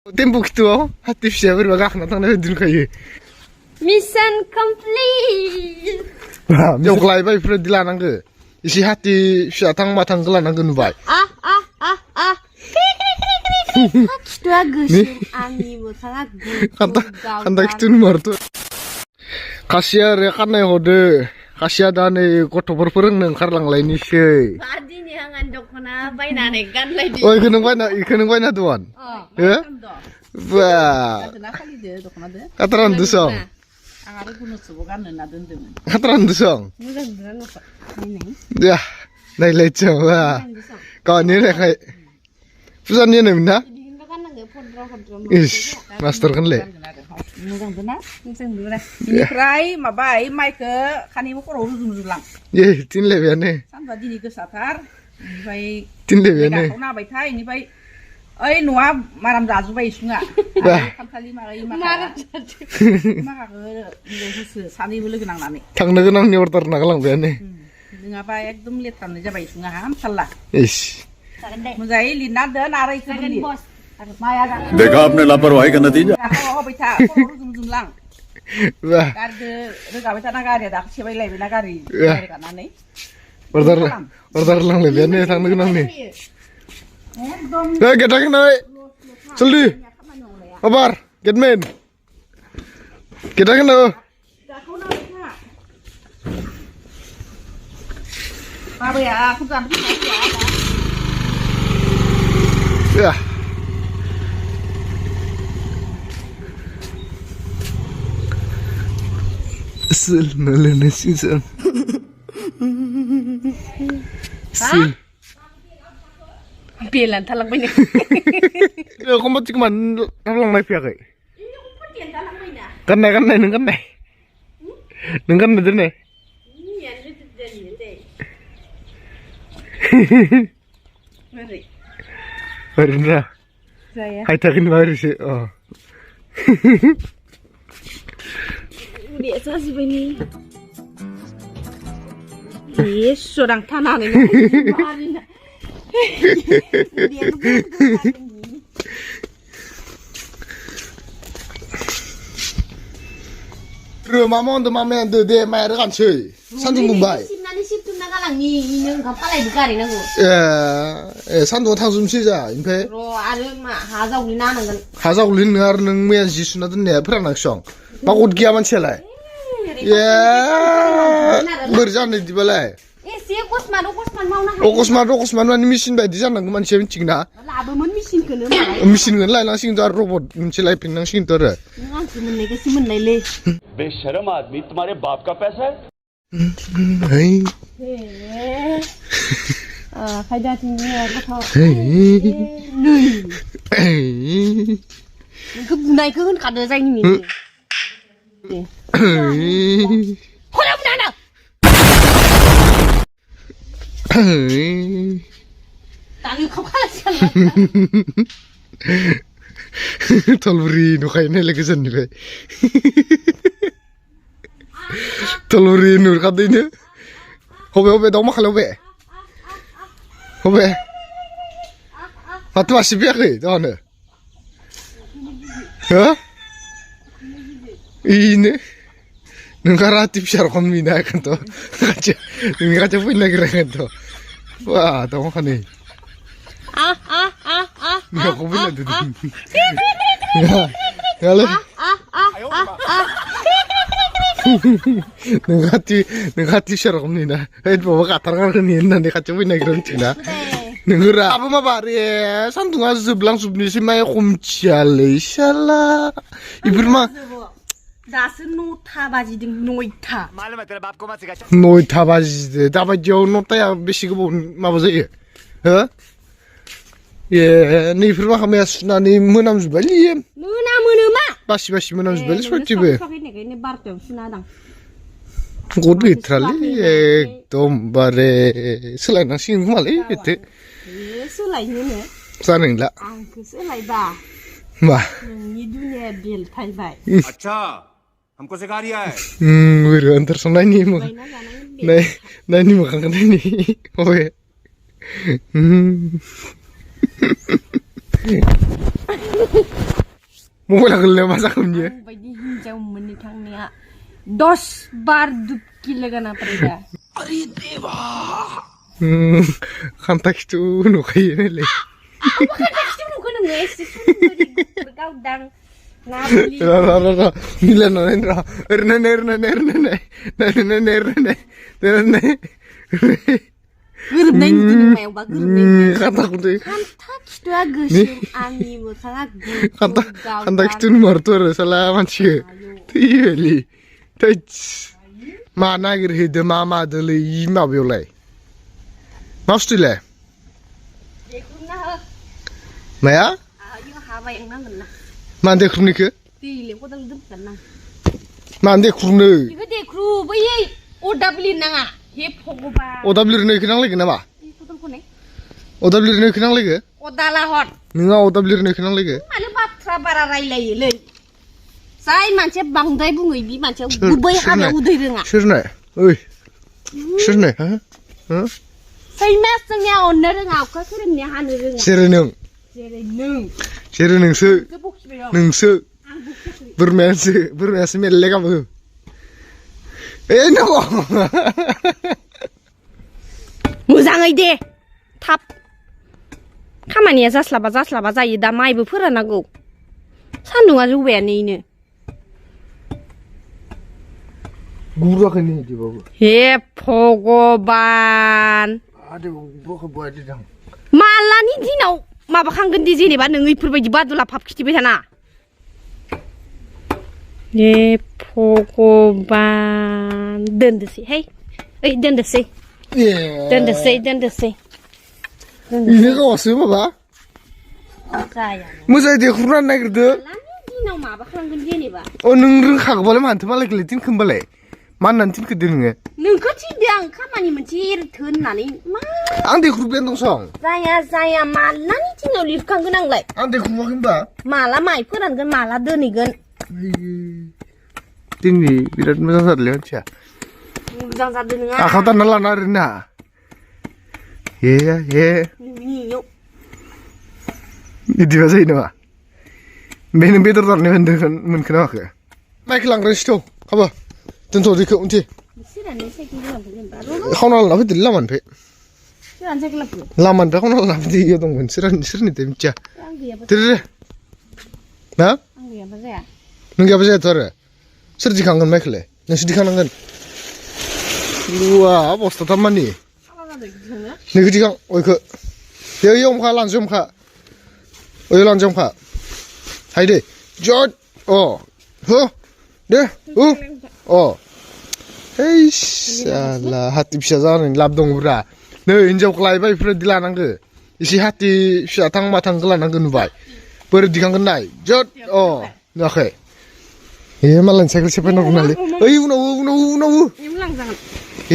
Timbuktu hati fiya berbagai akhna tangna bedun kayu. Mission complete. Joklay bay fred dilanang ke. Isi hati fiya tang matang gelanang ke nubai. Kitu agus ani mo sangat Kanta kitu numar tu. Kasia rekan hode. Kasia dane gotobor pereng nang karlang lain isi. Adi ni hangan dokona bay nane gan lay di. Oh ikanang bay na tuan. Ya? Wah. Kataran dusong. Kataran dusong. Ya, nai lecong wah. Kau ni le kai. Pesan ni mana? Master kan le. Ini mabai mai ke kani mo koro rujum lang. Ye, tin le biane. Sampai di ke satar. Bai Tin le biane. Kau na bai thai ini bai. Nuah maram jaju bai sunga. Kan kali marai maram jaju. Maka ke khusus sani boleh kenang nani. Tang naga nang nyortar nagalang biane. Dengan apa ekdom lihat tanda jabai sunga ham salah. Ish. Muzai lina deh narai ke beli. देखा आपने लापरवाही का नतीजा Kau bai thai koro rujum lang. Wah. Garde regawe tanah gari dah siapa lagi bina gari. Gari kan nani. Order lang le biane tang naga nang ni. Hey, get back now. Saldi. Abar, get men. Get back now. Apa ya? Aku tak bisa. Ya. Sil nalene season. Sil. Bilan talang banyak. Kau mesti kemana? Talang naik pihak. Kan naik nengkan naik. Nengkan betul naik. Mari. Baru na. Saya. Hai takin baru sih. Oh. Biasa sih ini. Yes, seorang tanah ini. Rumah mau untuk mama yang de mayar kan cuy. Sanjung Mumbai. Nani sip tu nagalang ni ineng kapalai bukari nago. Sanjung tangsum sih ja. Impe. Ro ada mah hazau ni nana kan. Hazau lin ngar neng maya jisu na tuh nih pernah song. Pakut kia man celai. Ya, berjalan di balai. Siya kosman mau na. Okosman man mesin bay di sana kuman siapa cingna. Laba man mesin kena malai. Mesin kan lain langsung tuh robot mencilai pin langsung tuh. Ngan simen lega simen lele. बेशरम आदमी तुम्हारे बाप का पैसा है Hai. Kaya tinggi apa tau. Hey. Cái này cứ cả đời danh mình. Thôi đâu nào. Tao không khá là chân. Tolburi nu kayaknya lagi sendiri bay. Tolburi nur katanya. Hobe dong makan hobe. Hobe. Hati masih biak ni, tahu ne? Hah? Ini. Nengkara tip syarkon mina kan to. Kaca pun lagi kan to. Wah, tahu makan ni. Nggak aku bilang tu. Ya le. Nengati syarkon mina. Bawa katar kan ni nanti kaca pun lagi kan cina. Nengura. Apa mah bari? Santung aja sebelang subni si mai kumciale. Salah. Ibu mah. 다스 노타 바지등 노이타. Noi tabazi. Dapat jauh nota ya besi kebo mabazi. Hah? Ya, ni firma kami asna ni menam zubali. Muna 마. Basi menam zubali seperti be. ini bartem sunadang. Kudu itrali ekdom bare selain nasi ngumali itu. Selai ini. Saneng lah. Angku selai ba. Bah. Ni dunia bil thai bai. अच्छा हमको सिखा रिया है Wiru antar sana ni mo. Nah ni makan kan ni. Oh ya. मबाइला गोलैनायाव मा जाखोमोन इयो बायदि हिनजाव मोननो थांनाया 10 बार दुबकी लगाना पड़ेगा खान्था खिथु नुखायो नायलाय मिलायनानै र' ओरैनो गोरोबनाय नुदों मायावबा गोरोबनाय खान्थाखौथ' खान्था खिथुआ गोसोम आंनि मोखाङा खान्था खिथु नुमारथ' आरो साला मानसिखौ थैयोलै थैस मा नागिरहैदो मा मादोलै इ माबायावलाय मा बुस्थुलाय माया हाबाय एंनांगोन ना मानो देख्रुबनिखो दैले खदाल दोनगोन ना मानो देख्रुबनो बेखौ देख्रु बैयै अदाब लिरनाङा हे भगबान अदाब लिरनायखौ नांलायगोन नामा खदालखौ ने अदाब लिरनायखौ नांलायगो अदाला हर नोंहा अदाब लिरनायखौ नांलायगो मानो बाथ्रा बारा रायलायोलै जाय मानसिया बांद्राय बुङो बि मानसिया गुबै हाबायाव उदै रोङा सोरनाय ओइ सोरनाय हा हा सैमा जोंनिया अननो रोङा अखा खोरोमनाया हानो रोङा जेरै नों जेरै नोंसो बोरमायासो मेल्ले गाबो ए नंगौ मोजाङै दे थाब खामानिया जास्लाबा जायो दा माइबो फोराननांगौ सान्दुङा जौबायानो इनो गुरुआखै नै दिबाबो हे भगबान मालानि दिनाव माबाखांगोन दि जेनेबा नों इफोरबायदि बादुला फाब खिथिबाय थाना हे भगबान दोनदोसै है ओइ दोनदोसै इनो गावासो माबा जाया मोजाङै देख्रुबनानै नागिरदो मालानि दिनाव माबाखांगोन जेनेबा अ नों रोंखागौबालाय मानोथो मालायखौलाय थिनखो होमबालाय मा होननानै थिनखोदो नोङो नोंखौ थिनदो आं खामानि मोनसे एरथो होननानै मा आं देख्रुबबायानो दं सं जाया मालानि दिनाव लिरखांगोन आंलाय आं देख्रुबाखै होनबा माला माइ फोरानगोन माला दोनहैगोन दिनै बिराद मोजां जादोंलै मानसिया मोजां जादों नोङा आखायाव दानना लाना ओरैनो हे नोंनियाव बिदिबा जायो नामा बे नों बेदर दाननाय मोनखो ना माखो माइखौ लांग्रोनोसै थ' खाबो दोनथ' दैखौ उनथि खावना लाना फैदो लामानिफ्राय लामानिफ्राय खावना लाना फैदो इयाव दंमोन सोरनि दै मिथिया दे ना नों गैयाबा जायाथ' आरो सोर दिखांगोन माइखौलाय नोंसो दिखांनांगोन वा बस्था थारमानि नोंखौ दिखां अयखौ दे ओइयाव हमखा लानोसै हमखा ओइयाव लानोसै हमखा हाय दे जद अ हो दे अ है साला हाथि फिसा जानानै लाब दङब्रा नै हिनजावखौ लायोबा बेफोरबायदि लानांगो एसे हाथि फिसा थांबा थांगो लानांगो नुबाय बोरै दिखांगोन नाय जद अ नुवाखै ए मालायनि साइकेल सेफायना रुनालै ओइ उनाव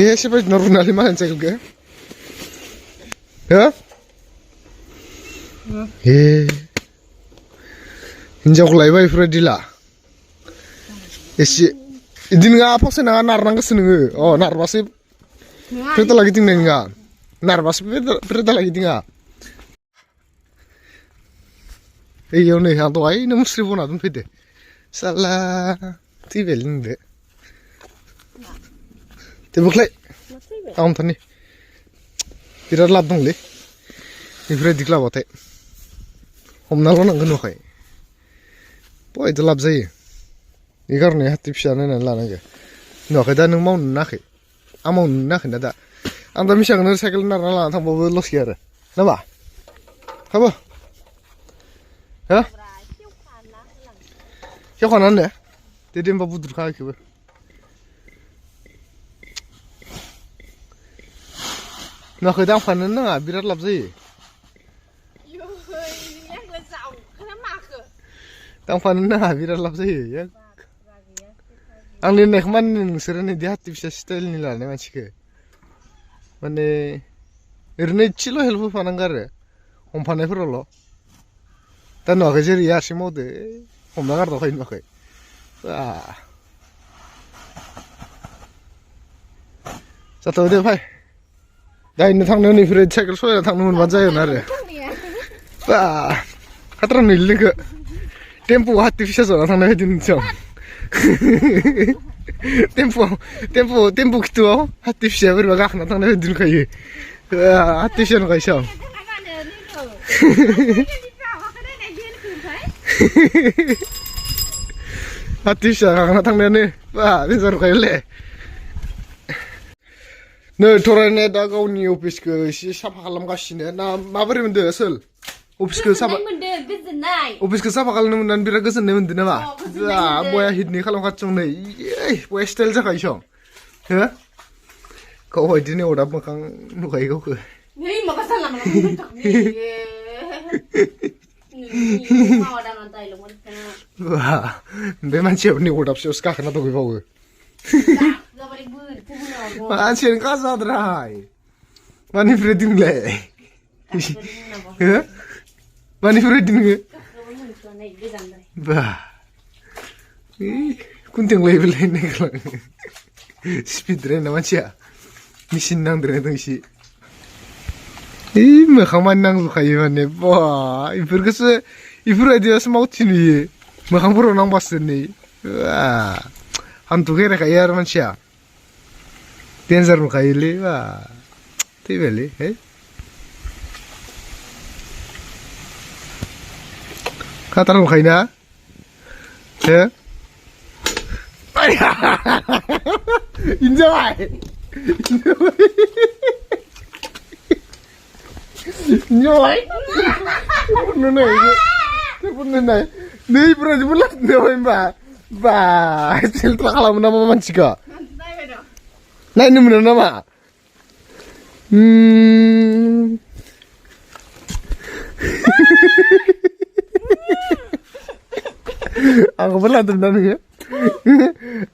ए सेफायना रुनालै मालायनि साइकेलखौ हो हे हिनजावखौ लायोबा बेफोरबायदि ला एसे इदि नङा फसायनाङा नारनांगोसो नोङो अ नारबासो पेदाला गिदिंनाय नङा नारबासो पेदाला गिदिङा ओइयाव नै आं दहायनो मुस्रि बना दोनफैदो साला थैबायलै नोंदो दे बोख्लाय आं हमथारनि बिराद लाब दंलै बेफोरबायदिखौ लाबाथाय हमना लानांगोन नुवाखै बहायथ' लाब जायो बे कारने हाथि फिसा नायनानै लानांगौ नुवाखै दा नों मावनो नाखै आं मावनो नाखैना दा आं दा मिसाखौनो साइकेल नारना लाना थांबाबो लस गैया आरो नामा खाबो हो खेवखाना होनो दे होनबा बुद्रुखा बेखौबो नुवाखै दांफानो नाङा बिराद लाब जायो दांफानो नाङा बिराद लाब जायो आं लिरनायखौ माने नोंसोरो नै हाथि फिसा स्टाइलनि लानाय मानसिखौ माने ओरैनो इसेल' हेल्प होफानांगौ आरो हमफानायफोरावल' दा नुवाखै जेरै हारसिं मावदो हमना गारदावखायो नुवाखै जाथ'बाय दे फाय दा इनो थांनो नैफोर साइकेल सलायना थांनो मोनबानो जायोमोन आरो 카트랑 일링 그 템포 하트 피셔서 나타나 해주는 점. 템포 기도 하트 피셔 그리고 가 나타나 해주는 거이. 하트 피셔는 거이 셔. 하트 피셔 가 나타나 네. 와, 된사로 가일래. 너 돌아내 다가오니 오피스 그 샤파 칼람가시네. 나 마버리면 돼, 설. 오피스 그 사바. 오피스 그 사바 칼람 난 비라 그선 내면 되나 봐. 아, 뭐야 히드니 칼람 같정네. 예, 뭐야 스타일 자가 이셔. 예? 그거 어디네 오라 뭐강 누가 이거 그. 네, 막아살라 말아. 와, 내만 지었니 오답시 오스카 하나도 그 보고. Anjir kasar rai. Mani Fredin le. Mani Fredin le. Bah. Kunting level ini kalau. Speed drain nama cia. Mesin nang drain itu isi. Makaman nang suka mana. Wah, ibu kese, ibu ada semau cini. Makam pura nang pasen ni. Wah. Hantu kira kaya orang cia. Tensar mo kaili ba? Tibeli, eh? Katar mo kaina? Eh? Enjoy. Enjoy. Nunay. Nunay. Nei pura dibulat nyoy ba? Ba, siltra kalam nama mancika. Nah ini bener nama. Aku pernah tunda nih ya.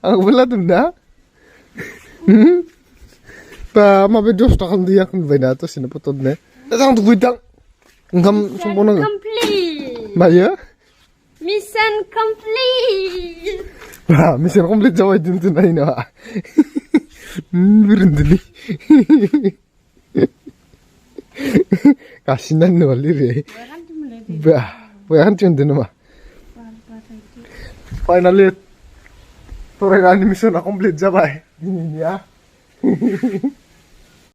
Aku pernah tunda. Ba, ma be dos takkan dia kan beda tuh sini potong nih. Datang tuh bidang. Engkam sempurna nggak? Complete. Maya? Mission complete. Ba, mission complete jawab itu tuh ini pak. Berhenti. Kasinan nih wali. Bah, bukan cuma itu mah. Finally, orang ini mission complete jawab ini ya.